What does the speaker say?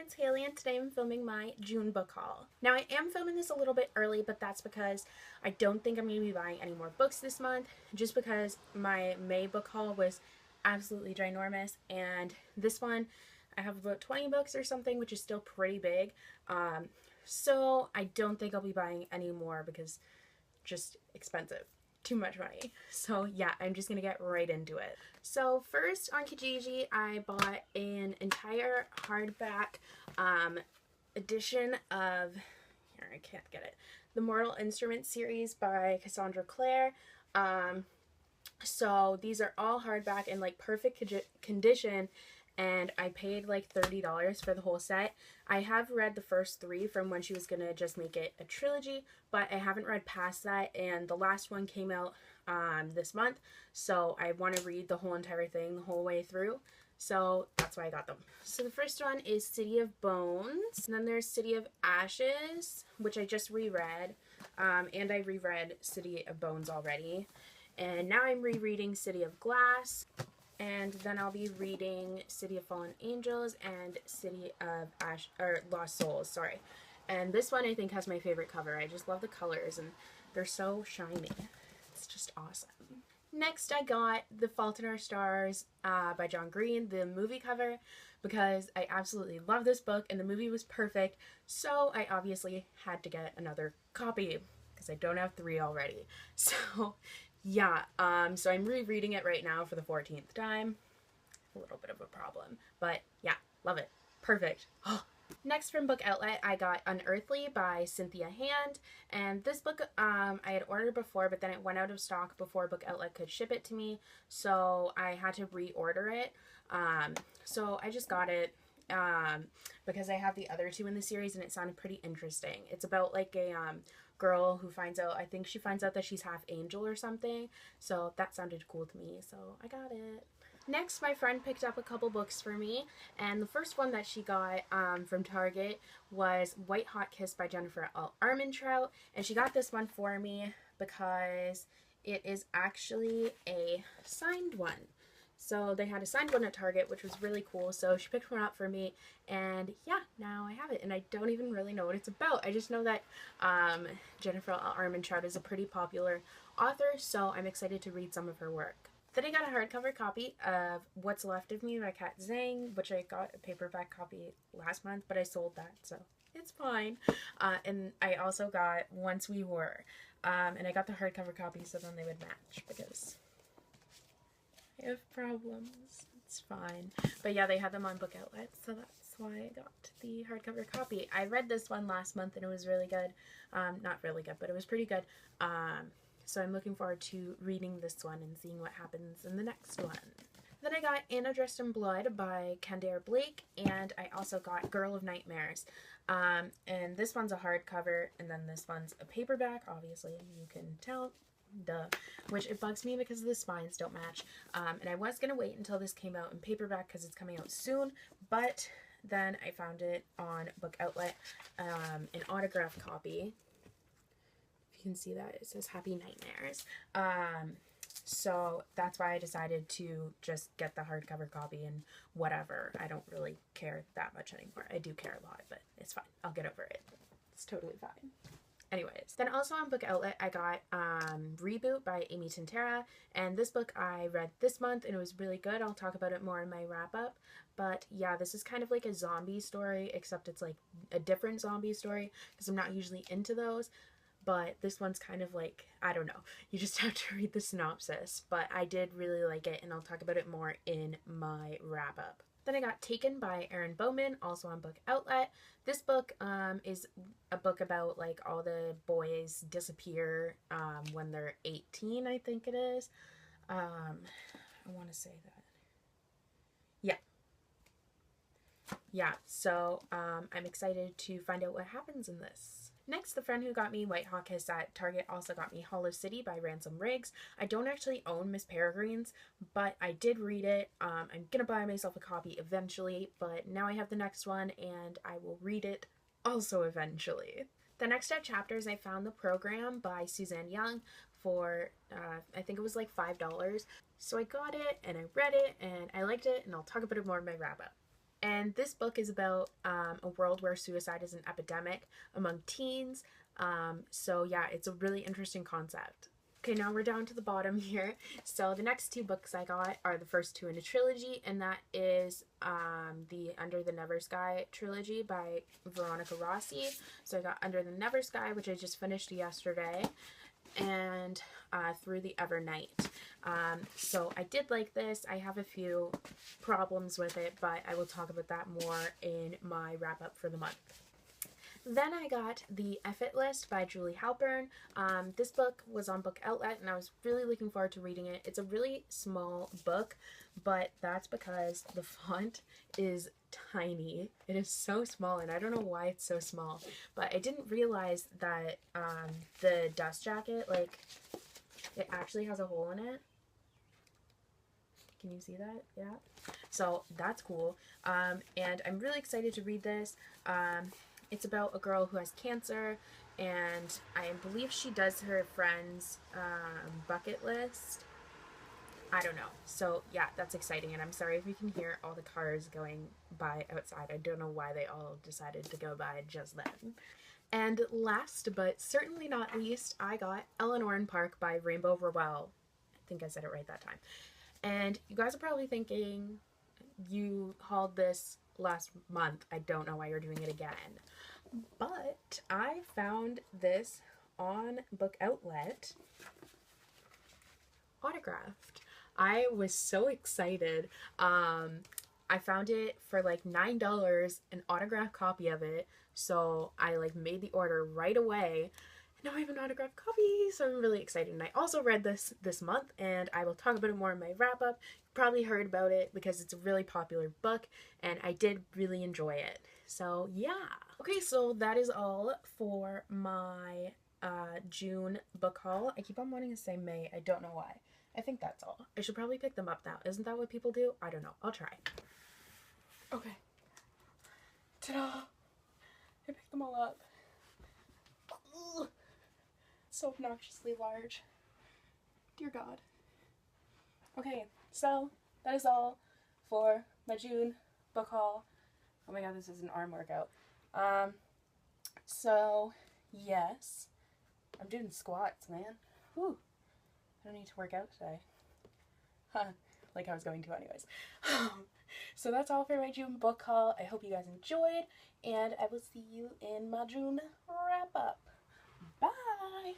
it's Haley and today I'm filming my June book haul. Now I am filming this a little bit early, but that's because I don't think I'm going to be buying any more books this month, just because my May book haul was absolutely ginormous, and this one I have about 20 books or something, which is still pretty big. So I don't think I'll be buying any more because just expensive. Too much money. So yeah, I'm just gonna get right into it. So first on Kijiji, I bought an entire hardback edition of, here I can't get it, the Mortal Instruments series by Cassandra Clare. So these are all hardback in like perfect condition, and I paid like $30 for the whole set. I have read the first 3 from when she was gonna just make it a trilogy, but I haven't read past that, and the last one came out this month, so I want to read the whole entire thing the whole way through. So that's why I got them. So the first one is City of Bones, and then there's City of Ashes, which I just reread, and I reread City of Bones already. And now I'm rereading City of Glass, and then I'll be reading City of Fallen Angels and City of Lost Souls, sorry. And this one I think has my favorite cover. I just love the colors and they're so shiny. It's just awesome. Next I got The Fault in Our Stars by John Green, the movie cover, because I absolutely love this book and the movie was perfect, so I obviously had to get another copy because I don't have 3 already. So yeah, so I'm rereading it right now for the 14th time. A little bit of a problem, but yeah, love it. Perfect. Next from Book Outlet, I got Unearthly by Cynthia Hand, and this book I had ordered before, but then it went out of stock before Book Outlet could ship it to me, so I had to reorder it. So I just got it because I have the other 2 in the series, and it sounded pretty interesting. It's about like a girl who finds out, I think she finds out that she's half angel or something, so that sounded cool to me, so I got it. Next, my friend picked up a couple books for me, and the first one that she got from Target was White Hot Kiss by Jennifer L. Armentrout, and she got this one for me because it is actually a signed one. So they had a signed one at Target, which was really cool, so she picked one up for me, and yeah, now I have it, and I don't even really know what it's about. I just know that Jennifer L. Armentrout is a pretty popular author, so I'm excited to read some of her work. Then I got a hardcover copy of What's Left of Me by Kat Zhang, which I got a paperback copy last month, but I sold that, so it's fine. And I also got Once We Were, and I got the hardcover copy so then they would match, because I have problems. It's fine. But yeah, they had them on Book Outlet, so that's why I got the hardcover copy. I read this one last month and it was really good. Not really good, but it was pretty good. So I'm looking forward to reading this one and seeing what happens in the next one. Then I got Anna Dressed in Blood by Candair Blake, and I also got Girl of Nightmares. And this one's a hardcover, and then this one's a paperback, obviously, you can tell. Duh. Which it bugs me because the spines don't match. And I was going to wait until this came out in paperback because it's coming out soon, but then I found it on Book Outlet, an autographed copy. If you can see that, it says Happy Nightmares. So that's why I decided to just get the hardcover copy and whatever. I don't really care that much anymore. I do care a lot, but it's fine. I'll get over it. It's totally fine. Anyways, then also on Book Outlet, I got Reboot by Amy Tintera, and this book I read this month, and it was really good. I'll talk about it more in my wrap-up, but yeah, this is kind of like a zombie story, except it's like a different zombie story, because I'm not usually into those, but this one's kind of like, I don't know, you just have to read the synopsis, but I did really like it, and I'll talk about it more in my wrap-up. Then I got Taken by Erin Bowman, also on Book Outlet. This book is a book about like all the boys disappear when they're 18, I think it is. I want to say that. Yeah, so I'm excited to find out what happens in this. Next, the friend who got me White Hot Kiss at Target also got me Hollow City by Ransom Riggs. I don't actually own Miss Peregrine's, but I did read it. I'm gonna buy myself a copy eventually, but now I have the next one and I will read it also eventually. The next at Chapters, I found The Program by Suzanne Young for, I think it was like $5. So I got it and I read it and I liked it, and I'll talk about it more in my wrap up. And this book is about a world where suicide is an epidemic among teens. So yeah, it's a really interesting concept. Okay, now we're down to the bottom here. So the next two books I got are the first two in a trilogy, and that is the Under the Never Sky trilogy by Veronica Rossi. So I got Under the Never Sky, which I just finished yesterday, and Through the Evernight. So I did like this. I have a few problems with it, but I will talk about that more in my wrap up for the month. Then I got the Effortless by Julie Halpern. This book was on Book Outlet, and I was really looking forward to reading it. It's a really small book, but that's because the font is tiny. It is so small, and I don't know why it's so small, but I didn't realize that the dust jacket, like, it actually has a hole in it. Can you see that? Yeah. So that's cool. And I'm really excited to read this. It's about a girl who has cancer, and I believe she does her friend's bucket list. I don't know. So yeah, that's exciting, and I'm sorry if you can hear all the cars going by outside. I don't know why they all decided to go by just then. And last but certainly not least, I got Eleanor Park by Rainbow Rowell. I think I said it right that time. And you guys are probably thinking, you hauled this last month. I don't know why you're doing it again. But I found this on Book Outlet autographed. I was so excited. I found it for like $9, an autographed copy of it. So I like made the order right away. Now I have an autographed copy, so I'm really excited. And I also read this month, and I will talk about it more in my wrap up. You probably heard about it because it's a really popular book, and I did really enjoy it. So yeah. Okay, so that is all for my June book haul. I keep on wanting to say May. I don't know why. I think that's all. I should probably pick them up now. Isn't that what people do? I don't know. I'll try. Okay. Ta-da! I picked them all up. Ugh. So obnoxiously large. Dear God. Okay, so that is all for my June book haul. Oh my God, this is an arm workout. So yes, I'm doing squats, man. Whew. I don't need to work out today. Huh. Like I was going to anyways. So that's all for my June book haul. I hope you guys enjoyed, and I will see you in my June wrap up. Bye!